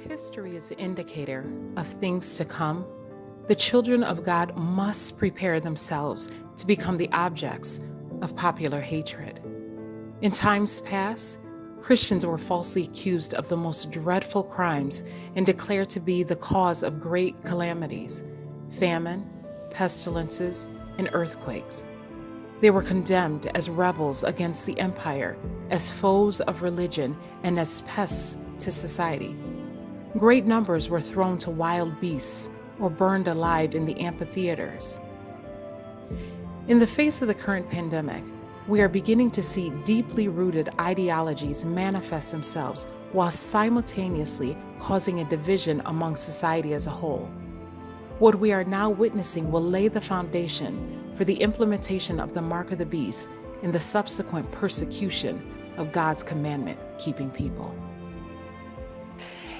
history is the indicator of things to come, the children of God must prepare themselves to become the objects of popular hatred. In times past, Christians were falsely accused of the most dreadful crimes and declared to be the cause of great calamities, famine, pestilences, and earthquakes. They were condemned as rebels against the empire, as foes of religion, and as pests to society. Great numbers were thrown to wild beasts or burned alive in the amphitheaters. In the face of the current pandemic, we are beginning to see deeply rooted ideologies manifest themselves while simultaneously causing a division among society as a whole. What we are now witnessing will lay the foundation for the implementation of the mark of the beast and the subsequent persecution of God's commandment-keeping people.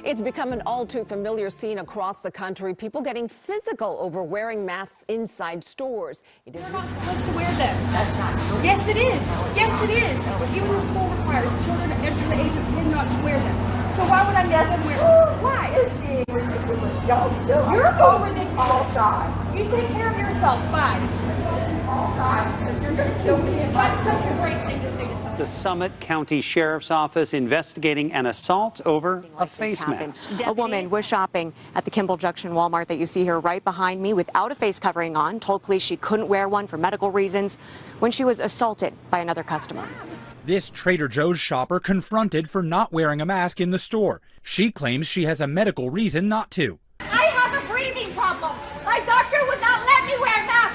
It's become an all-too-familiar scene across the country. People getting physical over wearing masks inside stores. You're not supposed to wear them. That's not true. Yes, it is. Yes, it is. Even the school requires children under the age of 10 not to wear them. So why would I make them wear them? Why? It's ridiculous. You're so ridiculous. You take care of yourself. Bye. You're going to kill me. That's such a great thing to say to someone. The Summit County Sheriff's Office investigating an assault over a face mask. A woman was shopping at the Kimball Junction Walmart that you see here right behind me without a face covering on, told police she couldn't wear one for medical reasons when she was assaulted by another customer. This Trader Joe's shopper confronted for not wearing a mask in the store. She claims she has a medical reason not to. I have a breathing problem. My doctor would not let me wear a mask.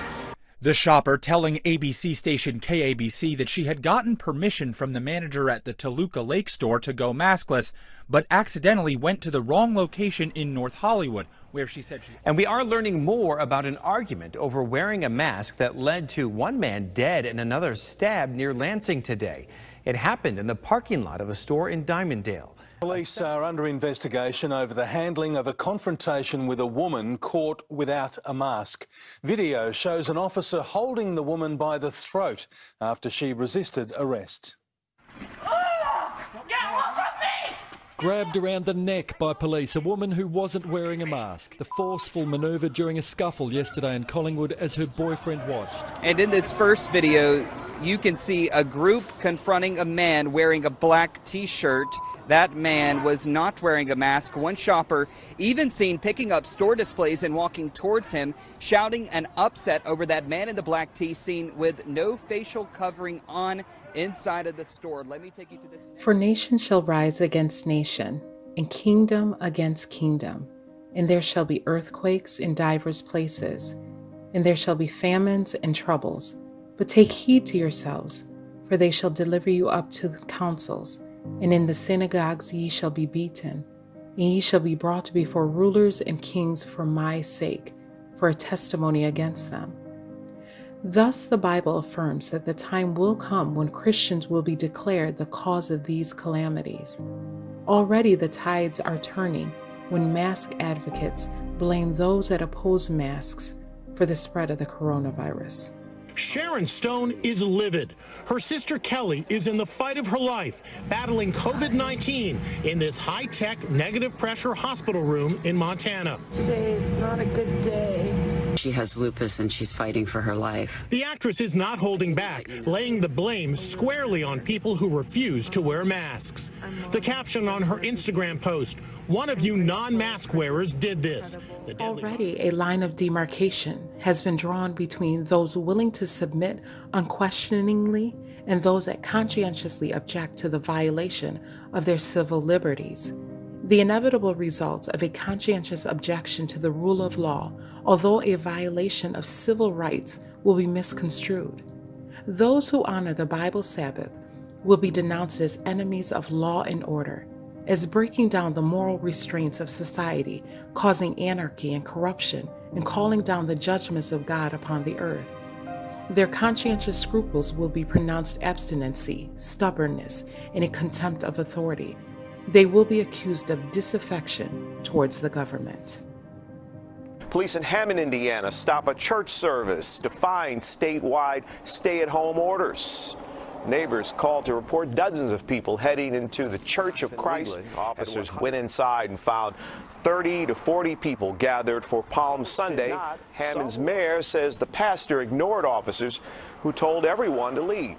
The shopper telling ABC station KABC that she had gotten permission from the manager at the Toluca Lake store to go maskless, but accidentally went to the wrong location in North Hollywood, where she said she... And we are learning more about an argument over wearing a mask that led to one man dead and another stabbed near Lansing today. It happened in the parking lot of a store in Diamonddale. Police are under investigation over the handling of a confrontation with a woman caught without a mask. Video shows an officer holding the woman by the throat after she resisted arrest. Grabbed around the neck by police, a woman who wasn't wearing a mask. The forceful manoeuvre during a scuffle yesterday in Collingwood as her boyfriend watched. And in this first video, you can see a group confronting a man wearing a black T-shirt. That man was not wearing a mask. One shopper even seen picking up store displays and walking towards him, shouting and upset over that man in the black tee seen with no facial covering on inside of the store. Let me take you to this. For nation shall rise against nation, and kingdom against kingdom, and there shall be earthquakes in divers places, and there shall be famines and troubles. But take heed to yourselves, for they shall deliver you up to the councils, and in the synagogues ye shall be beaten, and ye shall be brought before rulers and kings for my sake, for a testimony against them. Thus the Bible affirms that the time will come when Christians will be declared the cause of these calamities. Already the tides are turning when mask advocates blame those that oppose masks for the spread of the coronavirus. Sharon Stone is livid. Her sister Kelly is in the fight of her life, battling COVID-19 in this high-tech negative pressure hospital room in Montana. Today is not a good day. She has lupus and she's fighting for her life. The actress is not holding back, laying the blame squarely on people who refuse to wear masks. The caption on her Instagram post, "One of you non-mask wearers did this." Already a line of demarcation has been drawn between those willing to submit unquestioningly and those that conscientiously object to the violation of their civil liberties. The inevitable result of a conscientious objection to the rule of law, although a violation of civil rights, will be misconstrued. Those who honor the Bible Sabbath will be denounced as enemies of law and order, as breaking down the moral restraints of society, causing anarchy and corruption, and calling down the judgments of God upon the earth. Their conscientious scruples will be pronounced abstinency, stubbornness, and a contempt of authority. They will be accused of disaffection towards the government. Police in Hammond, Indiana, stop a church service defying statewide stay-at-home orders. Neighbors called to report dozens of people heading into the Church of Christ. Officers went inside and found 30 to 40 people gathered for Palm Sunday. Hammond's mayor says the pastor ignored officers who told everyone to leave.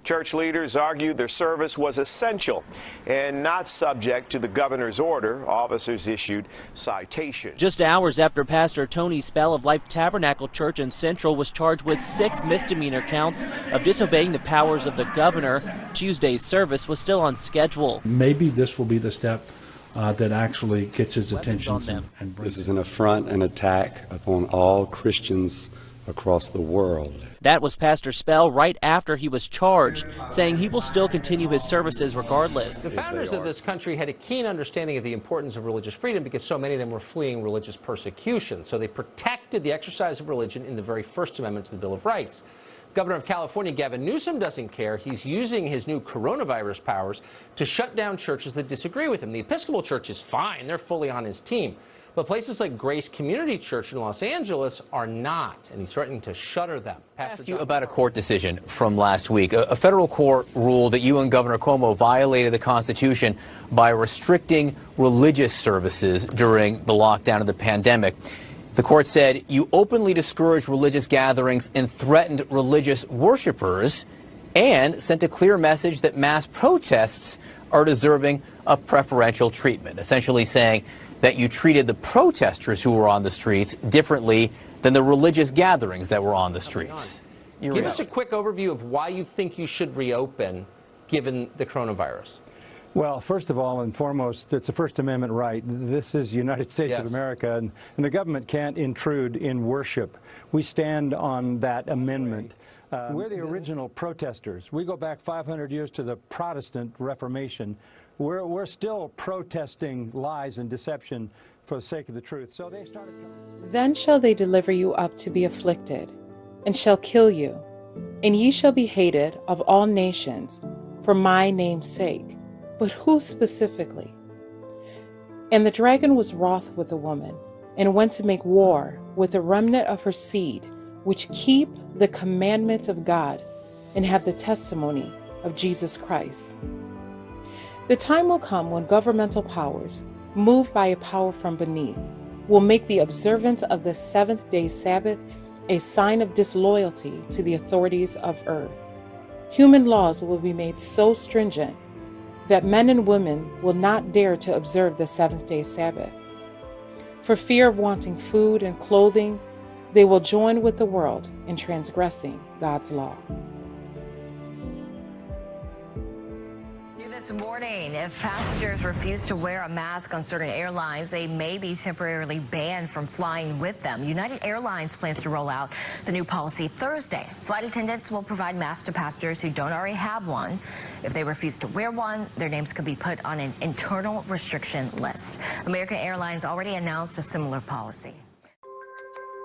Church leaders argued their service was essential and not subject to the governor's order. Officers issued citations. Just hours after Pastor Tony Spell of Life Tabernacle Church in Central was charged with 6 misdemeanor counts of disobeying the powers of the governor, Tuesday's service was still on schedule. Maybe this will be the step that actually gets his attention. This is an affront and attack upon all Christians across the world. That was Pastor Spell right after he was charged, saying he will still continue his services regardless. The founders of this country had a keen understanding of the importance of religious freedom because so many of them were fleeing religious persecution. So they protected the exercise of religion in the very First Amendment to the Bill of Rights. Governor of California, Gavin Newsom, doesn't care. He's using his new coronavirus powers to shut down churches that disagree with him. The Episcopal Church is fine. They're fully on his team. But places like Grace Community Church in Los Angeles are not, and he's threatening to shutter them. I ask you about a court decision from last week. A federal court ruled that you and Governor Cuomo violated the Constitution by restricting religious services during the lockdown of the pandemic. The court said you openly discouraged religious gatherings and threatened religious worshipers and sent a clear message that mass protests are deserving of preferential treatment, essentially saying that you treated the protesters who were on the streets differently than the religious gatherings that were on the streets. Give us a quick overview of why you think you should reopen given the coronavirus. Well, first of all and foremost, it's a First Amendment right. This is the United States of America, and the government can't intrude in worship. We stand on that amendment. We're the original protesters. We go back 500 years to the Protestant Reformation. We're still protesting lies and deception for the sake of the truth. So they started. Then shall they deliver you up to be afflicted, and shall kill you, and ye shall be hated of all nations for my name's sake. But who specifically? And the dragon was wroth with the woman, and went to make war with the remnant of her seed, which keep the commandments of God, and have the testimony of Jesus Christ. The time will come when governmental powers, moved by a power from beneath, will make the observance of the seventh-day Sabbath a sign of disloyalty to the authorities of earth. Human laws will be made so stringent that men and women will not dare to observe the seventh-day Sabbath. For fear of wanting food and clothing, they will join with the world in transgressing God's law. This morning, if passengers refuse to wear a mask on certain airlines, they may be temporarily banned from flying with them. United Airlines plans to roll out the new policy Thursday. Flight attendants will provide masks to passengers who don't already have one. If they refuse to wear one, their names could be put on an internal restriction list. American Airlines already announced a similar policy.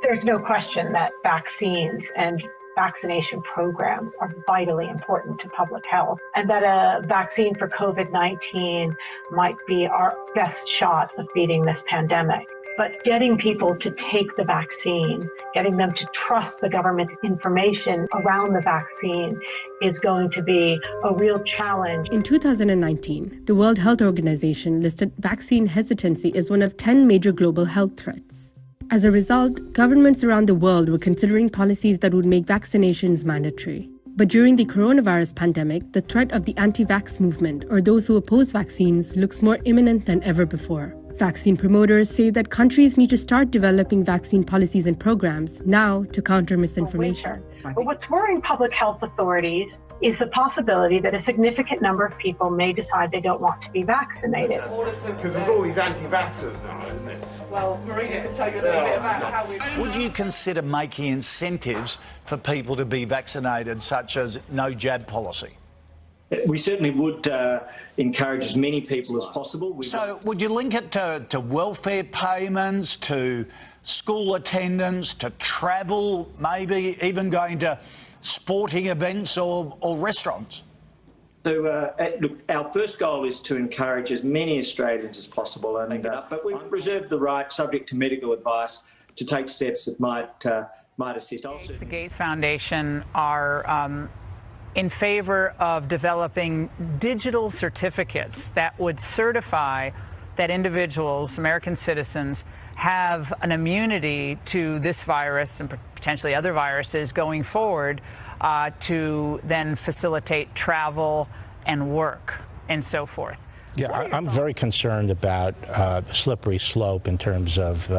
There's no question that vaccines and vaccination programs are vitally important to public health, and that a vaccine for COVID-19 might be our best shot of beating this pandemic. But getting people to take the vaccine, getting them to trust the government's information around the vaccine is going to be a real challenge. In 2019, the World Health Organization listed vaccine hesitancy as one of 10 major global health threats. As a result, governments around the world were considering policies that would make vaccinations mandatory. But during the coronavirus pandemic, the threat of the anti-vax movement, or those who oppose vaccines, looks more imminent than ever before. Vaccine promoters say that countries need to start developing vaccine policies and programs now to counter misinformation. But what's worrying public health authorities is the possibility that a significant number of people may decide they don't want to be vaccinated. Because there's all these anti-vaxxers now, isn't it? Well, Marina can tell you a little bit about how we... Would you consider making incentives for people to be vaccinated, such as no jab policy? We certainly would encourage as many people as possible. So would you link it to welfare payments, to school attendance, to travel, maybe even going to sporting events or restaurants? So, look, our first goal is to encourage as many Australians as possible, but we reserve the right, subject to medical advice, to take steps that might assist. The Gates Foundation are in favor of developing digital certificates that would certify that individuals, American citizens, have an immunity to this virus and potentially other viruses going forward, to then facilitate travel and work and so forth. Yeah, I'm very concerned about the slippery slope in terms of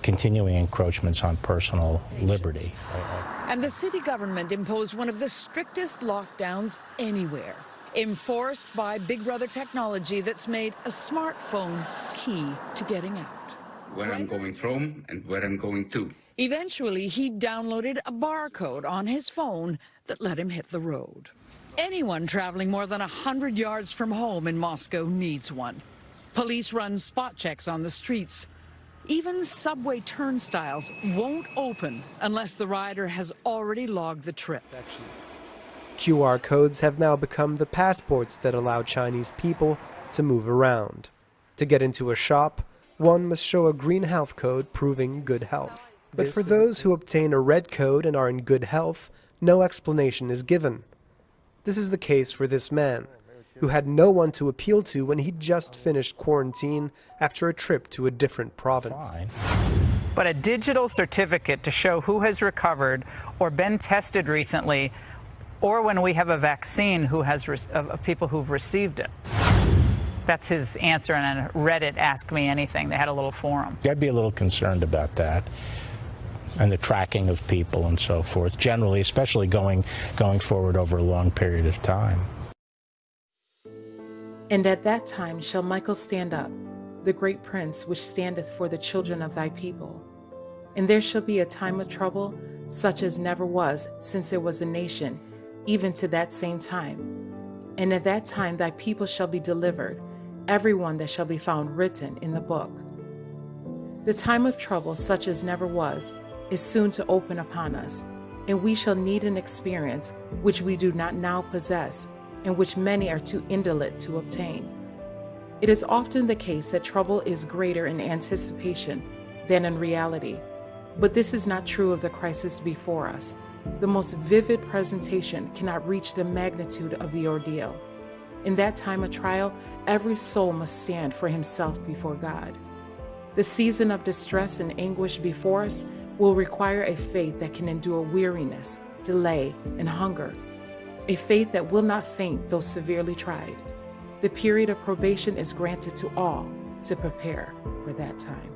continuing encroachments on personal liberty. And the city government imposed one of the strictest lockdowns anywhere, enforced by Big Brother technology that's made a smartphone key to getting out. Where I'm going from and where I'm going to. Eventually, he downloaded a barcode on his phone that let him hit the road. Anyone traveling more than 100 yards from home in Moscow needs one. Police run spot checks on the streets. Even subway turnstiles won't open unless the rider has already logged the trip. QR codes have now become the passports that allow Chinese people to move around. To get into a shop, one must show a green health code proving good health. But for those who obtain a red code and are in good health, no explanation is given. This is the case for this man, who had no one to appeal to when he just finished quarantine after a trip to a different province. But a digital certificate to show who has recovered or been tested recently, or when we have a vaccine who has of people who've received it. That's his answer on Reddit, Ask Me Anything. They had a little forum. I'd be a little concerned about that and the tracking of people and so forth, generally, especially going forward over a long period of time. And at that time shall Michael stand up, the great prince which standeth for the children of thy people. And there shall be a time of trouble, such as never was since there was a nation, even to that same time. And at that time thy people shall be delivered, every one that shall be found written in the book. The time of trouble, such as never was, is soon to open upon us, and we shall need an experience which we do not now possess, and which many are too indolent to obtain. It is often the case that trouble is greater in anticipation than in reality, but this is not true of the crisis before us. The most vivid presentation cannot reach the magnitude of the ordeal. In that time of trial, every soul must stand for himself before God. The season of distress and anguish before us will require a faith that can endure weariness, delay, and hunger, a faith that will not faint though severely tried. The period of probation is granted to all to prepare for that time.